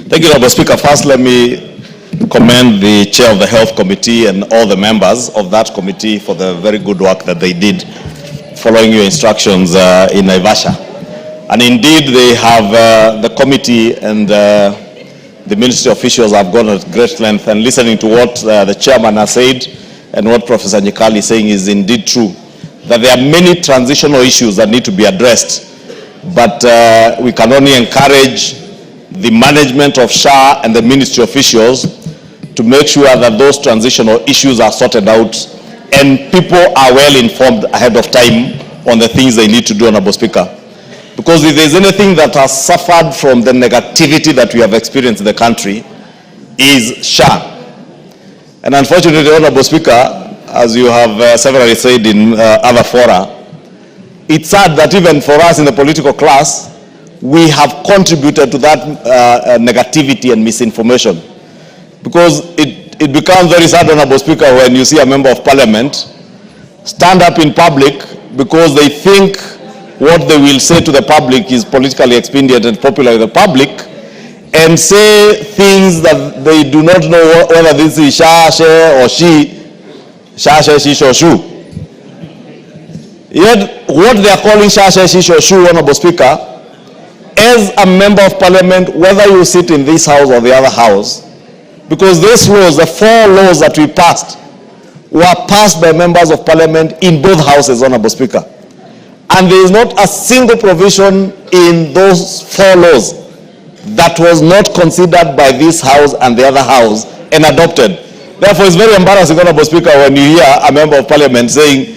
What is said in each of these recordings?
Thank you, Honorable Speaker. First, let me commend the Chair of the Health Committee and all the members of that committee for the very good work that they did following your instructions in Naivasha. And indeed, they have, the committee and the ministry officials have gone at great length, and listening to what the chairman has said and what Professor Nyikali is saying is indeed true, that there are many transitional issues that need to be addressed, but we can only encourage the management of SHA and the ministry officials to make sure that those transitional issues are sorted out and people are well informed ahead of time on the things they need to do, Honorable Speaker. Because if there's anything that has suffered from the negativity that we have experienced in the country is SHA. And unfortunately, Honorable Speaker, as you have severally said in other fora, it's sad that even for us in the political class, we have contributed to that negativity and misinformation. Because it becomes very sad, Honorable Speaker, when you see a member of parliament stand up in public because they think what they will say to the public is politically expedient and popular with the public, and say things that they do not know whether this is sha, she, or she, sha, she, she, or shu. Yet, what they are calling sha, she, she, or shu, Honorable Speaker, as a member of parliament, whether you sit in this house or the other house, because these laws, the 4 laws that we passed, were passed by members of parliament in both houses, Honorable Speaker. And there is not a single provision in those 4 laws that was not considered by this house and the other house and adopted. Therefore, it's very embarrassing, Honorable Speaker, when you hear a member of parliament saying,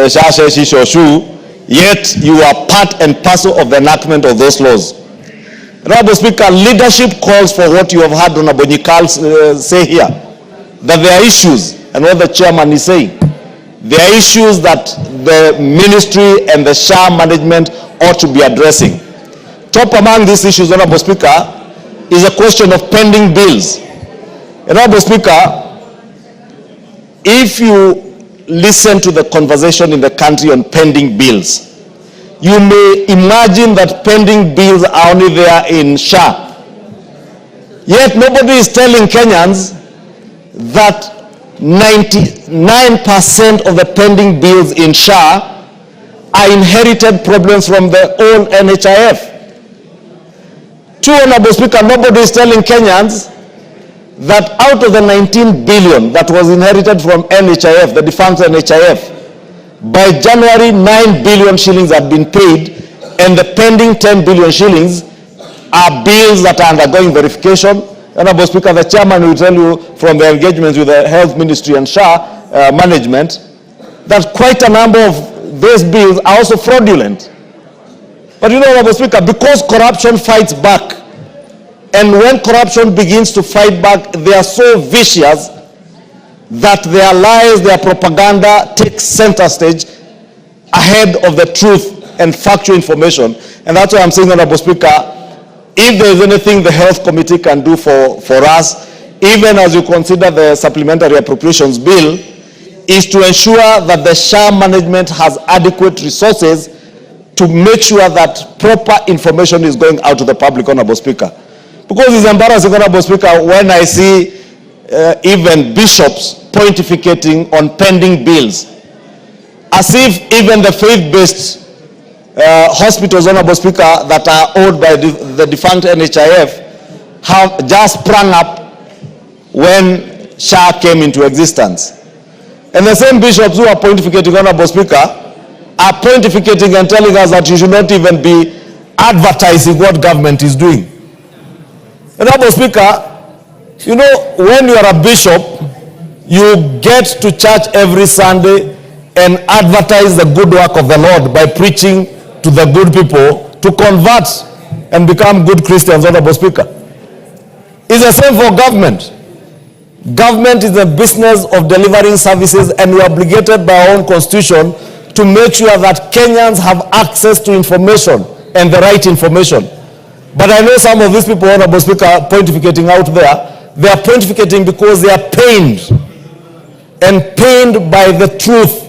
sha, she, she, shu, yet you are part and parcel of the enactment of those laws. Honorable Speaker, leadership calls for what you have heard Honorable Nyikali say here, that there are issues, and what the chairman is saying. There are issues that the ministry and the SHA management ought to be addressing. Top among these issues, Honorable Speaker, is a question of pending bills. Honorable Speaker, if you listen to the conversation in the country on pending bills, you may imagine that pending bills are only there in SHA. Yet nobody is telling Kenyans that 99% of the pending bills in SHA are inherited problems from the old NHIF. True, Honorable Speaker, nobody is telling Kenyans that out of the 19 billion that was inherited from NHIF, the defunct NHIF, by January, 9 billion shillings had been paid, and the pending 10 billion shillings are bills that are undergoing verification. Honorable Speaker, the chairman will tell you from the engagements with the Health Ministry and SHA management that quite a number of those bills are also fraudulent. But you know, Honorable Speaker, because corruption fights back, and when corruption begins to fight back, they are so vicious that their lies, their propaganda takes center stage ahead of the truth and factual information. And that's why I'm saying, Honorable Speaker, if there is anything the Health Committee can do for us, even as you consider the Supplementary Appropriations Bill, is to ensure that the SHA management has adequate resources to make sure that proper information is going out to the public, Honorable Speaker. Because it's embarrassing, Honorable Speaker, when I see even bishops pontificating on pending bills, as if even the faith-based hospitals, Honorable Speaker, that are owned by the defunct NHIF have just sprung up when SHA came into existence. And the same bishops who are pontificating, Honorable Speaker, are pontificating and telling us that you should not even be advertising what government is doing. Honorable Speaker, you know, when you are a bishop, you get to church every Sunday and advertise the good work of the Lord by preaching to the good people to convert and become good Christians, Honorable Speaker. It's the same for government. Government is the business of delivering services, and we are obligated by our own constitution to make sure that Kenyans have access to information and the right information. But I know some of these people, Honorable Speaker, pontificating out there, they are pontificating because they are pained, and pained by the truth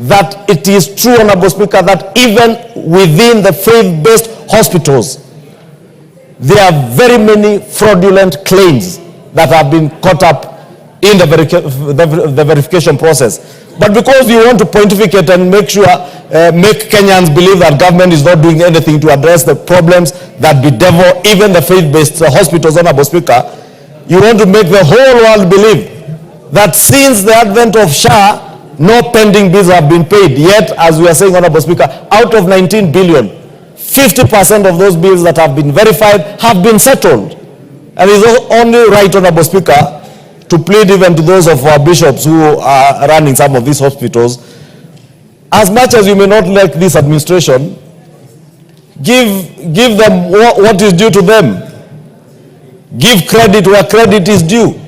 that it is true, Honorable Speaker, that even within the faith-based hospitals, there are very many fraudulent claims that have been caught up in the verification process. But because you want to pontificate and make Kenyans believe that government is not doing anything to address the problems that bedevil even the faith-based hospitals, Honorable Speaker, you want to make the whole world believe that since the advent of SHA, no pending bills have been paid. Yet, as we are saying, Honorable Speaker, out of 19 billion, 50% of those bills that have been verified have been settled. And it's only right, Honorable Speaker, to plead even to those of our bishops who are running some of these hospitals, as much as you may not like this administration, give them what is due to them. Give credit where credit is due.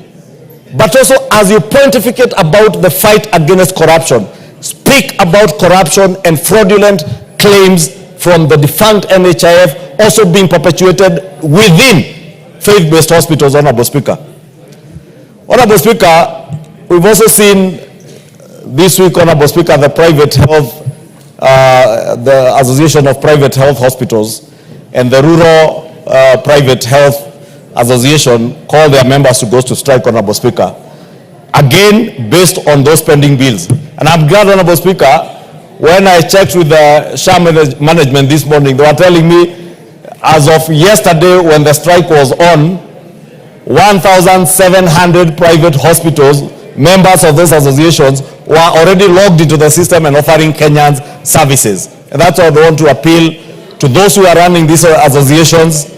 But also, as you pontificate about the fight against corruption, speak about corruption and fraudulent claims from the defunct NHIF also being perpetuated within faith-based hospitals, Honorable Speaker. Honorable Speaker, we've also seen this week, Honorable Speaker, the private health, the Association of Private Health Hospitals and the Rural Private Health Association called their members to go to strike, Honorable Speaker, again based on those pending bills. And I'm glad, Honorable Speaker, when I checked with the SHA management this morning, they were telling me as of yesterday when the strike was on, 1,700 private hospitals, members of those associations, were already logged into the system and offering Kenyans services. And that's why they want to appeal to those who are running these associations.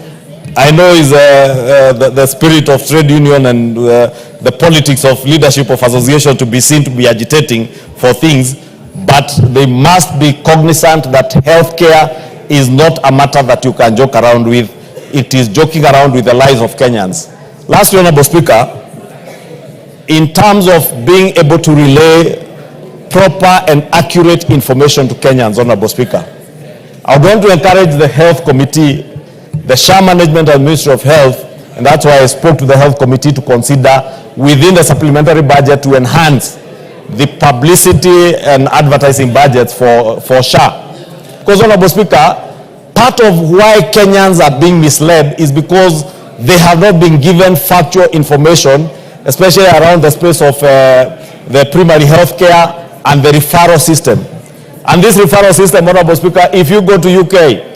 I know is the spirit of trade union and the politics of leadership of association to be seen to be agitating for things, but they must be cognizant that healthcare is not a matter that you can joke around with. It is joking around with the lives of Kenyans. Lastly, Honorable Speaker, in terms of being able to relay proper and accurate information to Kenyans, Honorable Speaker, I would want to encourage the Health Committee, the SHA Management and Ministry of Health, and that's why I spoke to the Health Committee to consider within the supplementary budget to enhance the publicity and advertising budgets for SHA. Because, Honorable Speaker, part of why Kenyans are being misled is because they have not been given factual information, especially around the space of the primary health care and the referral system. And this referral system, Honorable Speaker, if you go to UK,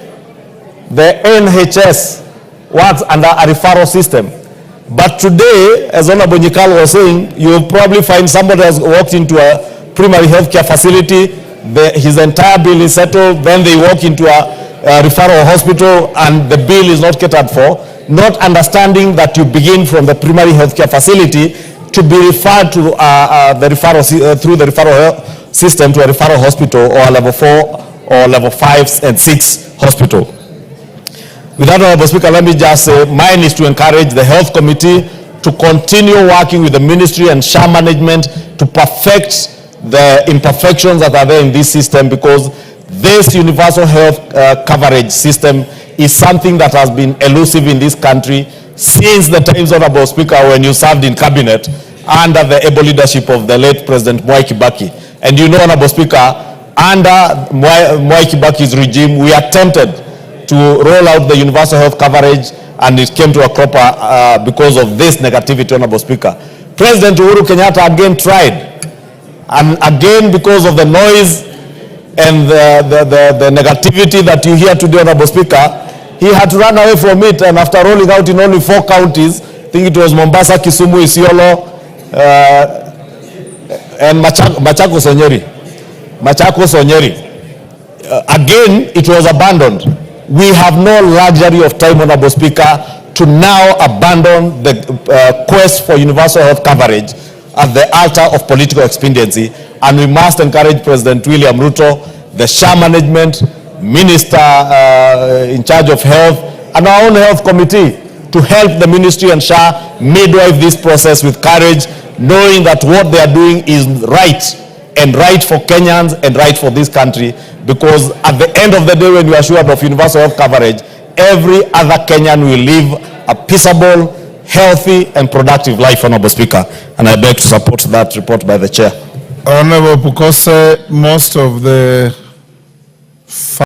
the NHS works under a referral system. But today, as Honorable Nyikal was saying, you will probably find somebody has walked into a primary health care facility, his entire bill is settled, then they walk into a referral hospital and the bill is not catered for, not understanding that you begin from the primary health care facility to be referred to the referral through the referral system to a referral hospital or a level 4 or level 5 and 6 hospital. With that, Honorable Speaker, let me just say mine is to encourage the Health Committee to continue working with the Ministry and SHA management to perfect the imperfections that are there in this system, because this universal health coverage system is something that has been elusive in this country since the times, Honorable Speaker, when you served in cabinet under the able leadership of the late President Mwai Kibaki. And you know, Honorable Speaker, under Mwai Kibaki's regime, we attempted to roll out the universal health coverage, and it came to a cropper because of this negativity, Honorable Speaker. President Uhuru Kenyatta again tried, and again because of the noise and the negativity that you hear today, Honorable Speaker, he had to run away from it, and after rolling out in only 4 counties, I think it was Mombasa, Kisumu, Isiolo, and Machakos Onyeri. Again, it was abandoned. We have no luxury of time, Honorable Speaker, to now abandon the quest for universal health coverage at the altar of political expediency, and we must encourage President William Ruto, the SHA management, Minister in charge of health, and our own health committee to help the ministry and SHA midwife this process with courage, knowing that what they are doing is right, and right for Kenyans and right for this country, because at the end of the day, when you are assured of universal health coverage, every other Kenyan will live a peaceable, healthy and productive life, Honorable Speaker. And I beg to support that report by the Chair. Honorable Pukose, most of the